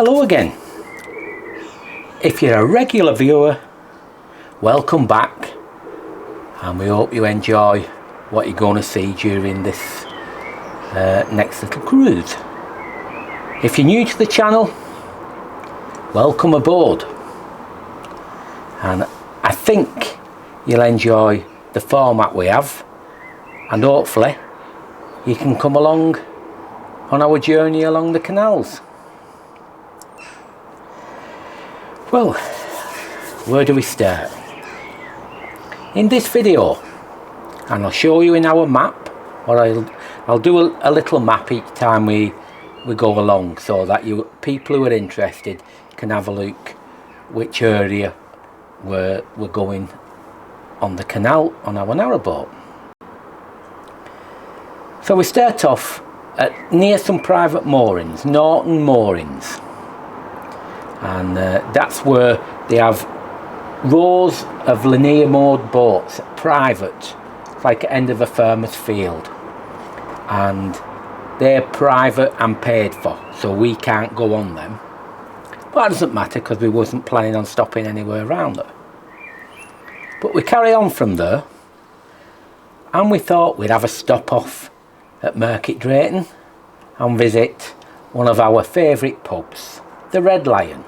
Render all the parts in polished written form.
Hello again. If you're a regular viewer, welcome back, and we hope you enjoy what you're going to see during this next little cruise. If you're new to the channel, welcome aboard, and I think you'll enjoy the format we have, and hopefully you can come along on our journey along the canals. Well, where do we start? In this video, and I'll show you in our map, or I'll do a little map each time we go along, so that you people who are interested can have a look which area we're going on the canal on our narrowboat. So we start off near some private moorings, Norton moorings. And that's where they have rows of linear moored boats, private, like at end of a farmer's field, and they're private and paid for, so we can't go on them. But that doesn't matter, because we wasn't planning on stopping anywhere around there. But we carry on from there, and we thought we'd have a stop off at Market Drayton and visit one of our favourite pubs, the Red Lion.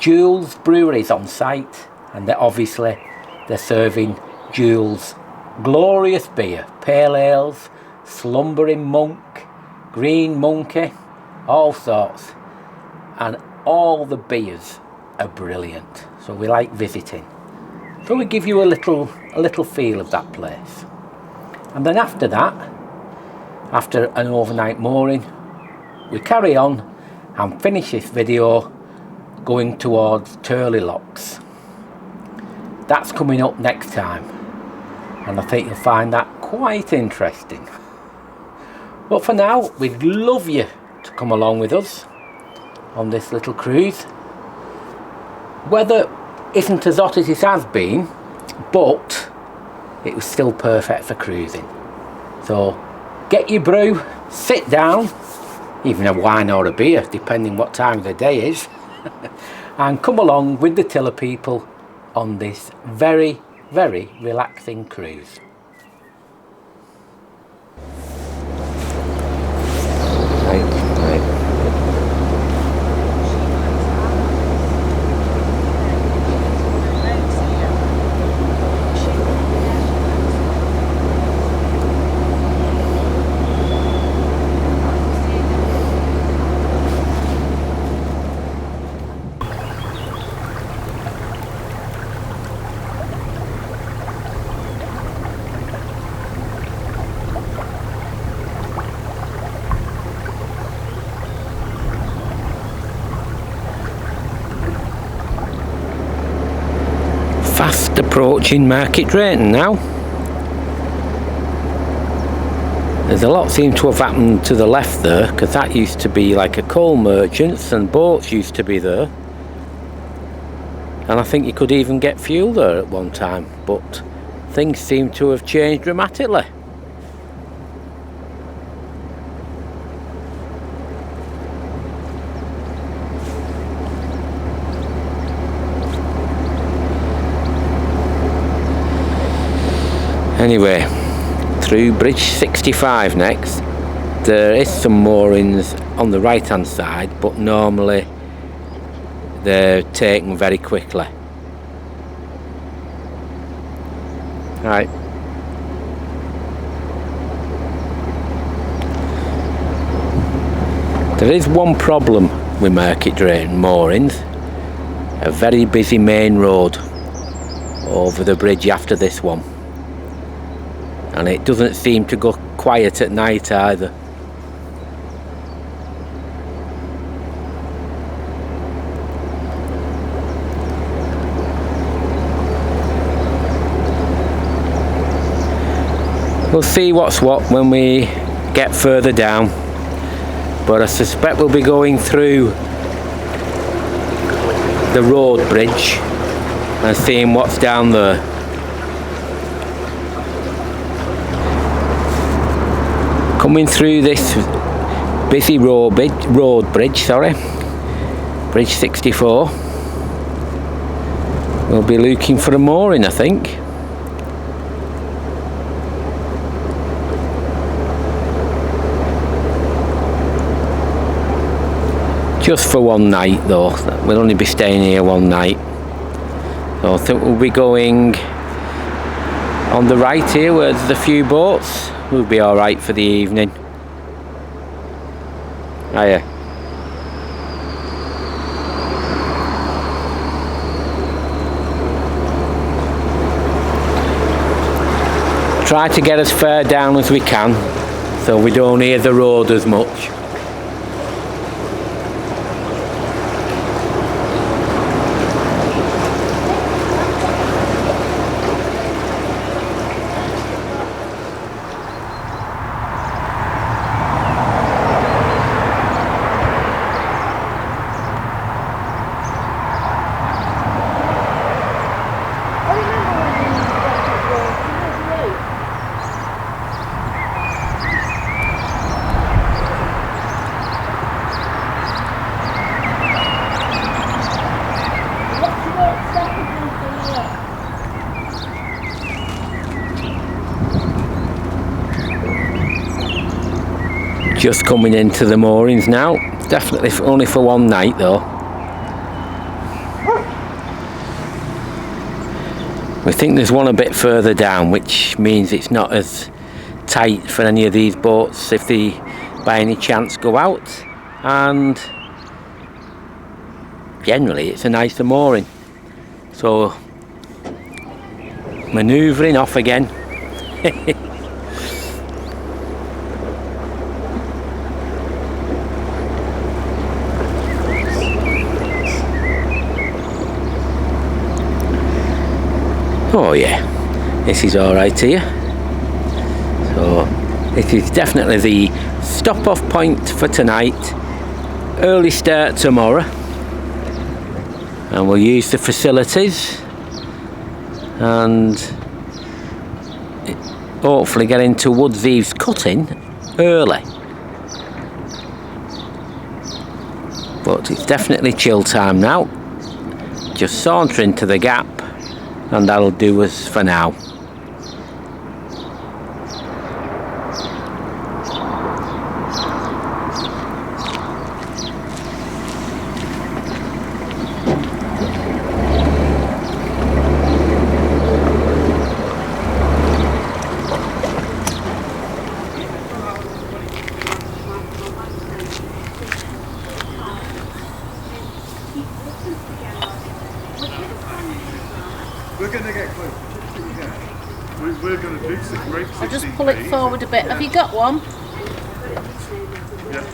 Jules Brewery's on site, and they're serving Jules' glorious beer, pale ales, slumbering monk, green monkey, all sorts, and all the beers are brilliant, so we like visiting. So we give you a little feel of that place. And then after that, after an overnight mooring, we carry on and finish this video going towards Turley Locks. That's coming up next time, and I think you'll find that quite interesting. But for now, we'd love you to come along with us on this little cruise. Weather isn't as hot as it has been, but it was still perfect for cruising. So get your brew, sit down, even a wine or a beer, depending what time of the day is, and come along with the tiller people on this very, very relaxing cruise. Fast approaching Market Drayton now. There's a lot seems to have happened to the left there, because that used to be like a coal merchants, and boats used to be there, and I think you could even get fuel there at one time, but things seem to have changed dramatically. Anyway, through Bridge 65 next. There is some moorings on the right hand side, but normally they're taken very quickly. Right. There is one problem with Market Drayton moorings. A very busy main road over the bridge after this one. And it doesn't seem to go quiet at night either. We'll see what's what when we get further down, but I suspect we'll be going through the road bridge and seeing what's down there. Coming through this busy road bridge, Bridge 64. We'll be looking for a mooring, I think. Just for one night though, we'll only be staying here one night. So I think we'll be going on the right here where there's a few boats. We'll be alright for the evening. Hiya. Try to get as far down as we can so we don't hear the road as much. Just coming into the moorings now. It's definitely only for one night though. We think there's one a bit further down, which means it's not as tight for any of these boats if they by any chance go out, and generally it's a nicer mooring. So manoeuvring off again. Oh yeah, this is alright here. So it is definitely the stop off point for tonight. Early start tomorrow, and we'll use the facilities and hopefully get into Woods Eaves cutting early. But it's definitely chill time now. Just saunter into the gap, and that'll do us for now. We're going to get close. We're going to do some great 16 I'll just pull it forward a bit. Have you got one? Yeah.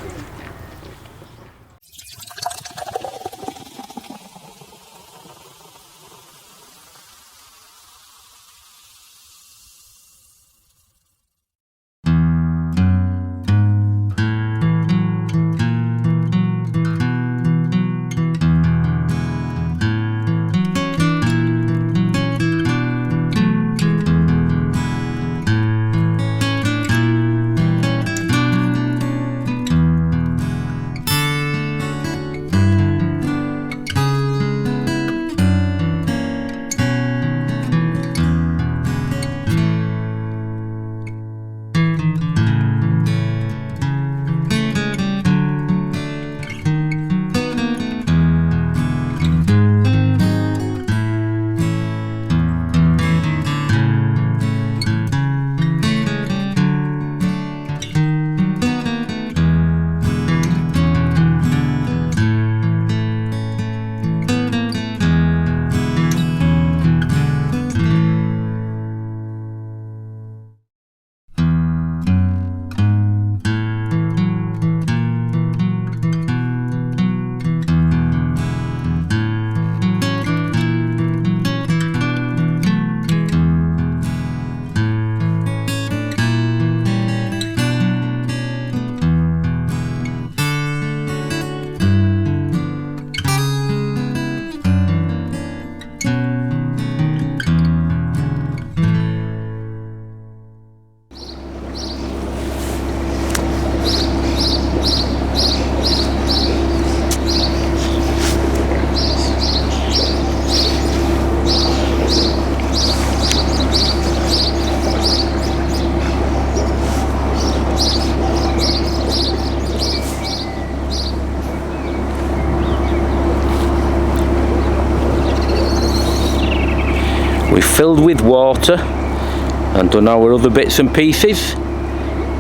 We've filled with water and done our other bits and pieces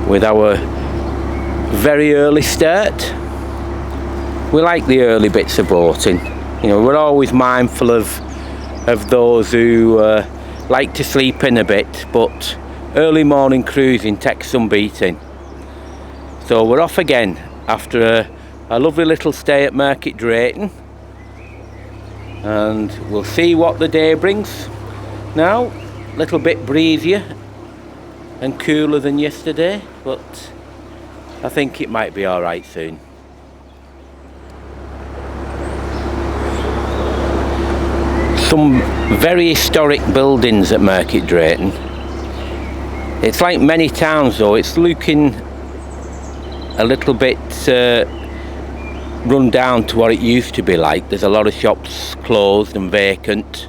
with our very early start. We like the early bits of boating. You know, we're always mindful of those who like to sleep in a bit, but early morning cruising takes some beating. So we're off again after a lovely little stay at Market Drayton, and we'll see what the day brings. Now, a little bit breezier and cooler than yesterday, but I think it might be alright soon. Some very historic buildings at Market Drayton. It's like many towns though, it's looking a little bit run down to what it used to be like. There's a lot of shops closed and vacant.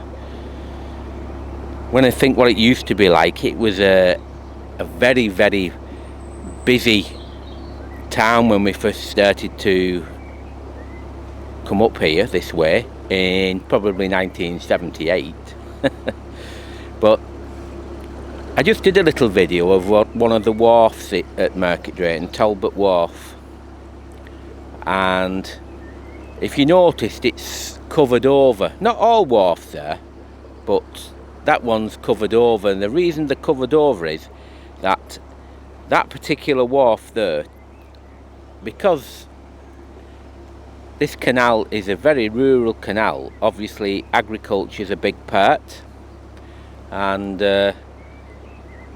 When I think what it used to be like, it was a very, very busy town when we first started to come up here this way in probably 1978. But I just did a little video of one of the wharfs at Market Drayton, Talbot Wharf, and if you noticed, it's covered over. Not all wharfs there, but that one's covered over, and the reason they're covered over is that particular wharf there, because this canal is a very rural canal, obviously agriculture is a big part, and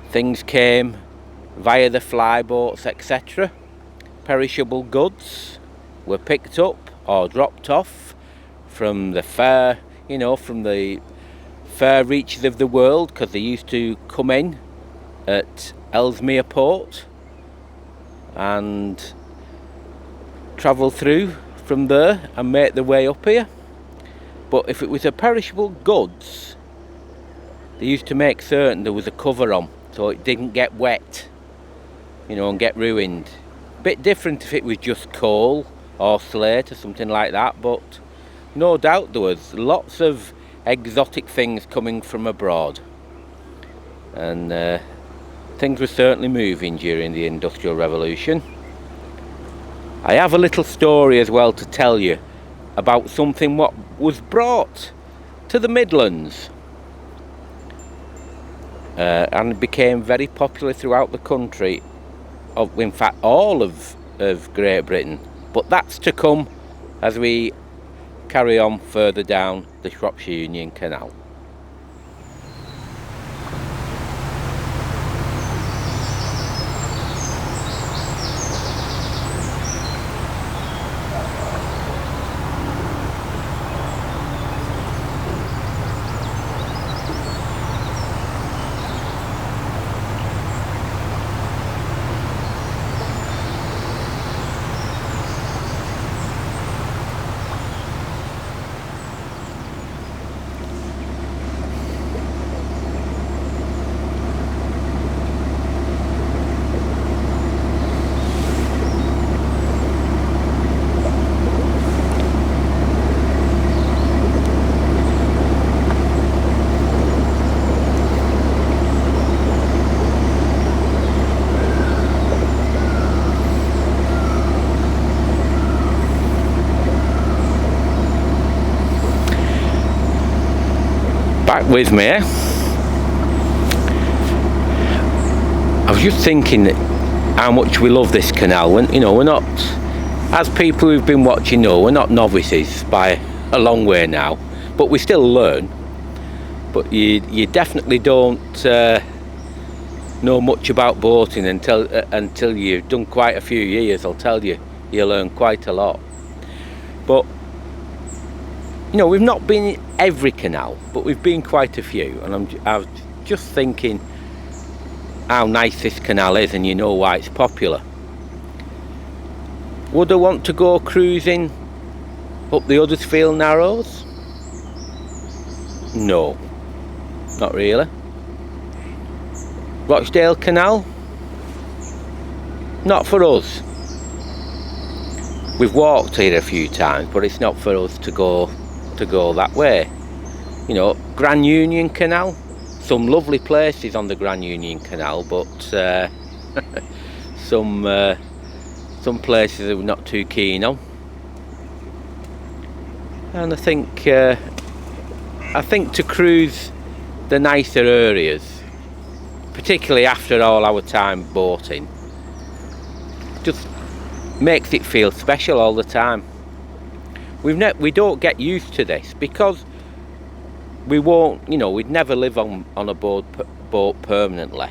things came via the flyboats, etc. Perishable goods were picked up or dropped off from the far, you know, from the far reaches of the world, because they used to come in at Ellesmere Port and travel through from there and make their way up here. But if it was a perishable goods, they used to make certain there was a cover on so it didn't get wet, you know, and get ruined. Bit different if it was just coal or slate or something like that, but no doubt there was lots of exotic things coming from abroad, and things were certainly moving during the Industrial Revolution. I have a little story as well to tell you about something what was brought to the Midlands and became very popular throughout the country, in fact all of Great Britain, but that's to come as we carry on further down the Shropshire Union Canal. Back with me, eh? I was just thinking how much we love this canal. When, you know, we're not, as people who've been watching know, we're not novices by a long way now, but we still learn. But you definitely don't know much about boating until you've done quite a few years. I'll tell you, you learn quite a lot. But you know, we've not been in every canal, but we've been quite a few, and I was just thinking how nice this canal is, and you know why it's popular. Would I want to go cruising up the Huddersfield Narrows? No, not really. Rochdale Canal? Not for us. We've walked here a few times, but it's not for us to go that way. You know, Grand Union Canal, some lovely places on the Grand Union Canal, but some places I'm not too keen on. And I think to cruise the nicer areas, particularly after all our time boating, just makes it feel special all the time. We don't get used to this because we won't, we'd never live on a boat permanently.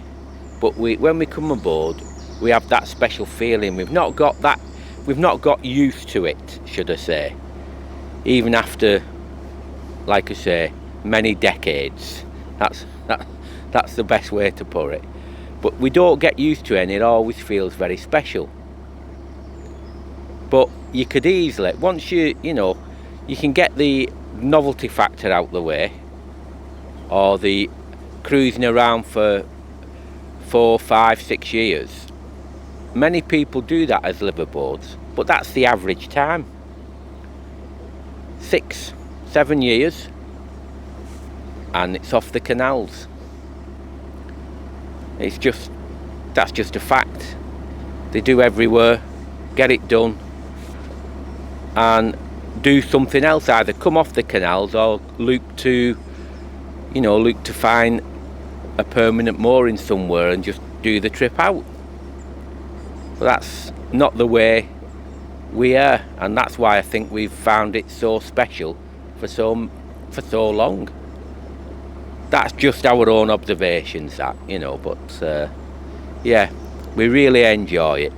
But when we come aboard, we have that special feeling. We've not got used to it, should I say. Even after, like I say, many decades. That's the best way to put it. But we don't get used to it, and it always feels very special. But you could easily, once you can get the novelty factor out the way, or the cruising around for 4, 5, 6 years. Many people do that as liveaboards, but that's the average time. 6, 7 years, and it's off the canals. That's just a fact. They do everywhere, get it done, and do something else, either come off the canals or look to find a permanent mooring somewhere and just do the trip out. But that's not the way we are, and that's why I think we've found it so special for so long. That's just our own observations, but yeah, we really enjoy it.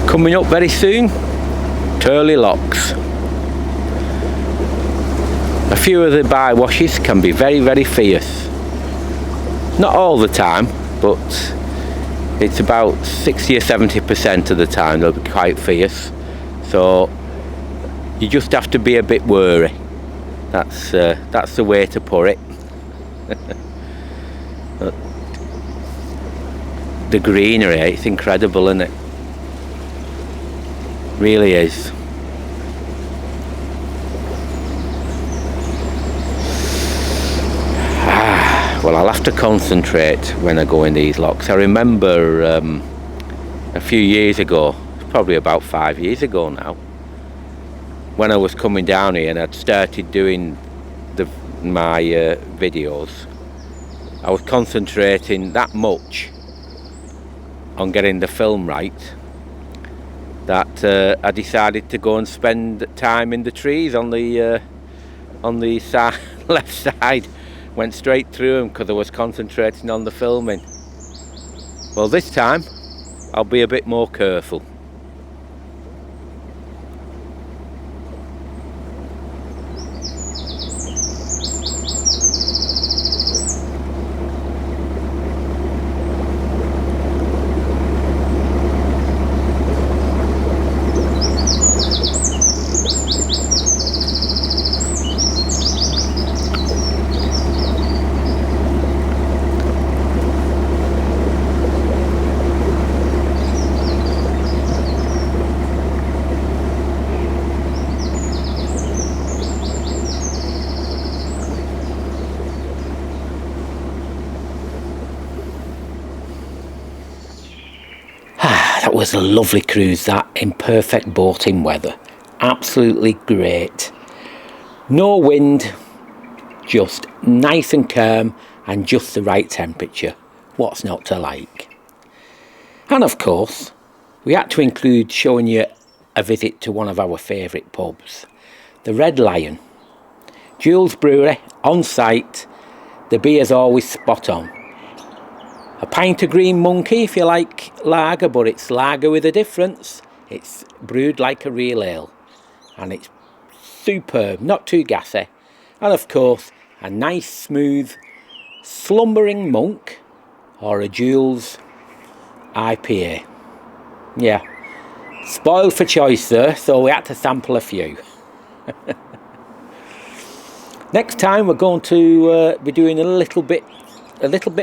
Coming up very soon pearly locks. A few of the bywashes can be very, very fierce. Not all the time, but it's about 60 or 70% of the time they'll be quite fierce. So you just have to be a bit wary. That's the way to put it. The greenery, it's incredible, isn't it? Really is. Well, I'll have to concentrate when I go in these locks. I remember a few years ago, probably about 5 years ago now, when I was coming down here and I'd started doing my videos, I was concentrating that much on getting the film right that I decided to go and spend time in the trees on the side, left side. Went straight through them because I was concentrating on the filming. Well, this time I'll be a bit more careful. That was a lovely cruise, that, in perfect boating weather. Absolutely great. No wind, just nice and calm and just the right temperature. What's not to like? And of course, we had to include showing you a visit to one of our favourite pubs, the Red Lion. Jules Brewery, on site. The beer's always spot on. A pint of Green Monkey if you like lager, but it's lager with a difference. It's brewed like a real ale and it's superb, not too gassy. And of course, a nice smooth Slumbering Monk or a Jules IPA. Yeah, spoiled for choice there, so we had to sample a few. Next time we're going to be doing a little bit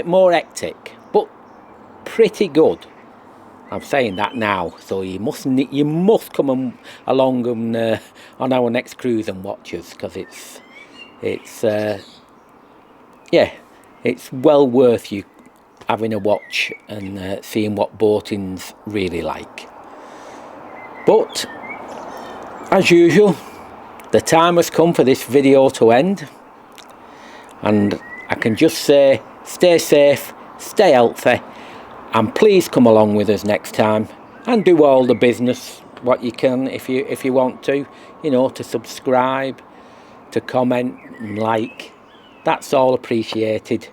more hectic, but pretty good. I'm saying that now, so you must come along and, on our next cruise and watch us, because it's well worth you having a watch and seeing what boating's really like. But as usual, the time has come for this video to end, and I can just say stay safe, stay healthy, and please come along with us next time and do all the business what you can if you want to, to subscribe, to comment and like. That's all appreciated,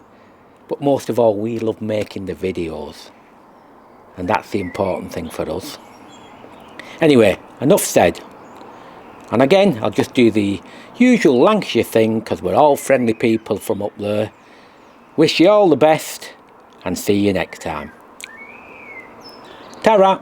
but most of all, we love making the videos, and that's the important thing for us. Anyway, enough said. And again, I'll just do the usual Lancashire thing, because we're all friendly people from up there. Wish you all the best, and see you next time. Ta-ra!